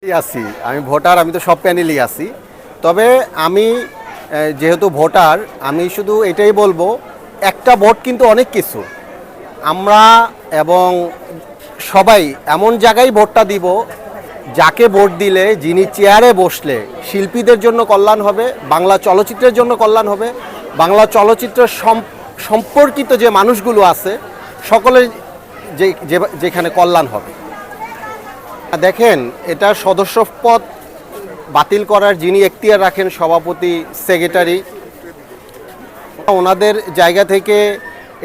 আছি আমি ভোটার, আমি তো সব প্যানেলই আছি। তবে আমি যেহেতু ভোটার, আমি শুধু এটাই বলবো, একটা ভোট কিন্তু অনেক কিছু। আমরা এবং সবাই এমন জায়গায় ভোটটা দিব, যাকে ভোট দিলে, যিনি চেয়ারে বসলে শিল্পীদের জন্য কল্যাণ হবে, বাংলা চলচ্চিত্রের জন্য কল্যাণ হবে, বাংলা চলচ্চিত্রের সম্পর্কিত যে মানুষগুলো আছে সকলের যেখানে কল্যাণ হবে। দেখেন, এটা সদস্যপদ বাতিল করার যিনি এখতিয়ার রাখেন, সভাপতি, সেক্রেটারি, ওনাদের জায়গা থেকে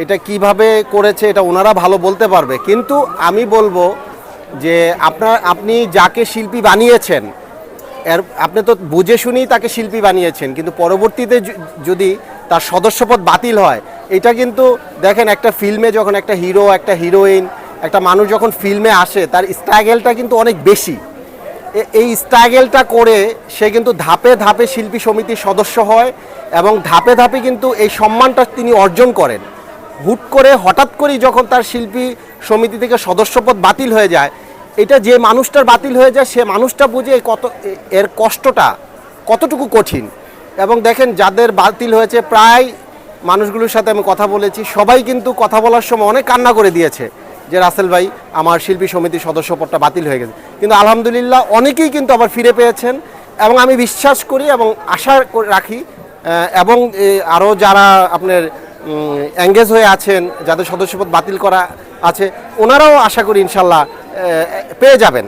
এটা কিভাবে করেছে এটা ওনারা ভালো বলতে পারবে। কিন্তু আমি বলবো যে আপনি যাকে শিল্পী বানিয়েছেন, আপনি তো বুঝে শুনেই তাকে শিল্পী বানিয়েছেন, কিন্তু পরবর্তীতে যদি তার সদস্যপদ বাতিল হয়, এটা কিন্তু দেখেন, একটা ফিল্মে যখন একটা হিরো, একটা হিরোইন, একটা মানুষ যখন ফিল্মে আসে, তার স্ট্রাগেলটা কিন্তু অনেক বেশি। এই স্ট্রাগেলটা করে সে কিন্তু ধাপে ধাপে শিল্পী সমিতির সদস্য হয় এবং ধাপে ধাপে কিন্তু এই সম্মানটা তিনি অর্জন করেন। হুট করে হঠাৎ করেই যখন তার শিল্পী সমিতি থেকে সদস্যপদ বাতিল হয়ে যায়, এটা যে মানুষটার বাতিল হয়ে যায়, সে মানুষটা বুঝে এর কষ্টটা কতটুকু কঠিন। এবং দেখেন, যাদের বাতিল হয়েছে, প্রায় মানুষগুলোর সাথে আমি কথা বলেছি, সবাই কিন্তু কথা বলার সময় অনেক কান্না করে দিয়েছে যে রাসেল ভাই, আমার শিল্পী সমিতির সদস্যপদটা বাতিল হয়ে গেছে। কিন্তু আলহামদুলিল্লাহ অনেকেই কিন্তু আবার ফিরে পেয়েছেন এবং আমি বিশ্বাস করি এবং আশা রাখি, এবং আরও যারা আপনার এঙ্গেজ হয়ে আছেন, যাদের সদস্যপদ বাতিল করা আছে, ওনারাও আশা করি ইনশাল্লাহ পেয়ে যাবেন।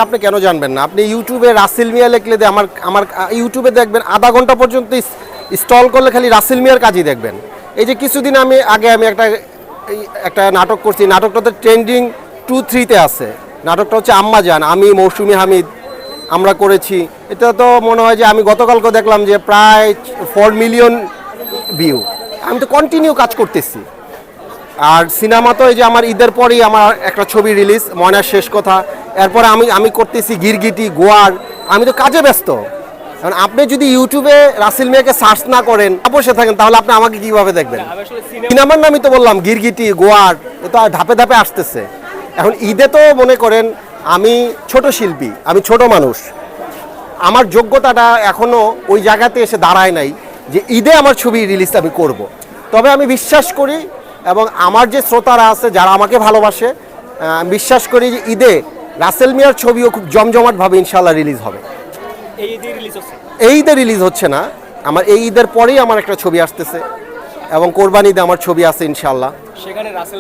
আপনি কেন জানবেন না? আপনি ইউটিউবে রাসেল মিয়া লিখলে আমার ইউটিউবে দেখবেন, আধা ঘন্টা পর্যন্ত স্টল করলে খালি রাসেল মিয়ার কাজই দেখবেন। এই যে কিছুদিন আগে আমি একটা নাটক করছি, নাটকটাতে ট্রেন্ডিং 2-3-তে আছে। নাটকটা হচ্ছে আম্মাজান, আমি মৌসুমী হামিদ আমরা করেছি। এটা তো মনে হয় যে আমি গতকালকে দেখলাম যে প্রায় 4 মিলিয়ন ভিউ। আমি তো কন্টিনিউ কাজ করতেছি। আর সিনেমা তো এই যে আমার ঈদের পরেই আমার একটা ছবি রিলিজ, ময়নার শেষ কথা। এরপরে আমি করতেছি গিরগিটি, গোয়ার। আমি তো কাজে ব্যস্ত। কারণ আপনি যদি ইউটিউবে রাসেল মিয়াকে সার্চ না করেন, বসে থাকেন, তাহলে আপনি আমাকে কিভাবে দেখবেন? সিনেমার নামই তো বললাম, গিরগিটি, গোয়ার, এ তো ধাপে ধাপে আসতেছে। এখন ঈদে তো মনে করেন আমি ছোট শিল্পী, আমি ছোট মানুষ, আমার যোগ্যতাটা এখনও ওই জায়গাতে এসে দাঁড়ায় নাই যে ঈদে আমার ছবি রিলিজ আমি করব। তবে আমি বিশ্বাস করি, এবং আমার যে শ্রোতারা আছে যারা আমাকে ভালোবাসে, বিশ্বাস করি যে ঈদে রাসেল মিয়ার ছবিও খুব জমজমাটভাবে ইনশাল্লাহ রিলিজ হবে। এই ঈদে রিলিজ হচ্ছে না, আমার এই ঈদের পরেই আমার একটা ছবি আসতেছে এবং কোরবানিতে আমার ছবি আছে ইনশাল্লাহ।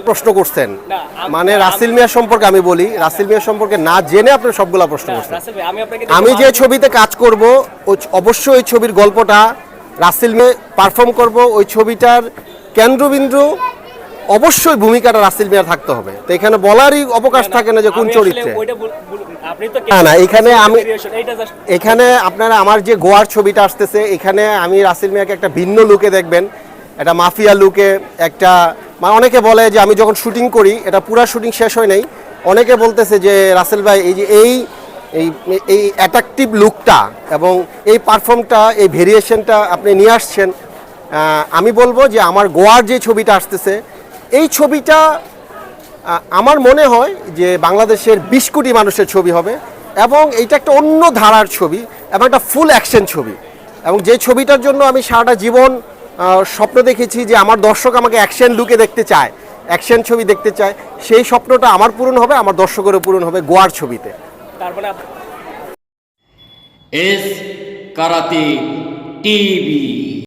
প্রশ্ন করছেন মানে রাসেল মিয়া সম্পর্কে আমি বলি, রাসেল মিয়া সম্পর্কে না জেনে আপনি সবগুলা প্রশ্ন করছেন। আমি যে ছবিতে কাজ করব, অবশ্যই ওই ছবির গল্পটা রাসেল মিয়া পারফর্ম করব। ওই ছবিটার কেন্দ্রবিন্দু অবশ্যই ভূমিকাটা রাসেল মিয়া থাকতে হবে। তো এখানে বলারই অবকাশ থাকে না যে কোন চরিত্রে। না, এখানে আপনারা আমার যে গোয়ার ছবিটা আসতেছে, এখানে আমি রাসেল মিয়াকে একটা ভিন্ন লুকে দেখবেন, একটা মাফিয়া লুকে। একটা অনেকে বলে যে আমি যখন শুটিং করি, এটা পুরা শুটিং শেষ হয় নাই, অনেকে বলতেছে যে রাসেল ভাই, এই যে এই অ্যাট্রাকটিভ লুকটা এবং এই পারফর্মটা, এই ভেরিয়েশনটা আপনি নিয়ে আসছেন। আমি বলবো যে আমার গোয়ার যে ছবিটা আসতেছে, এই ছবিটা আমার মনে হয় যে বাংলাদেশের 20 কোটি মানুষের ছবি হবে, এবং এইটা একটা অন্য ধারার ছবি এবং একটা ফুল অ্যাকশন ছবি। এবং যে ছবিটার জন্য আমি সারাটা জীবন স্বপ্ন দেখেছি যে আমার দর্শক আমাকে অ্যাকশন লুকে দেখতে চায়, অ্যাকশন ছবি দেখতে চায়, সেই স্বপ্নটা আমার পূরণ হবে, আমার দর্শকেরও পূরণ হবে গোয়ার ছবিতে। তারপরে এস কারাতে টিভি।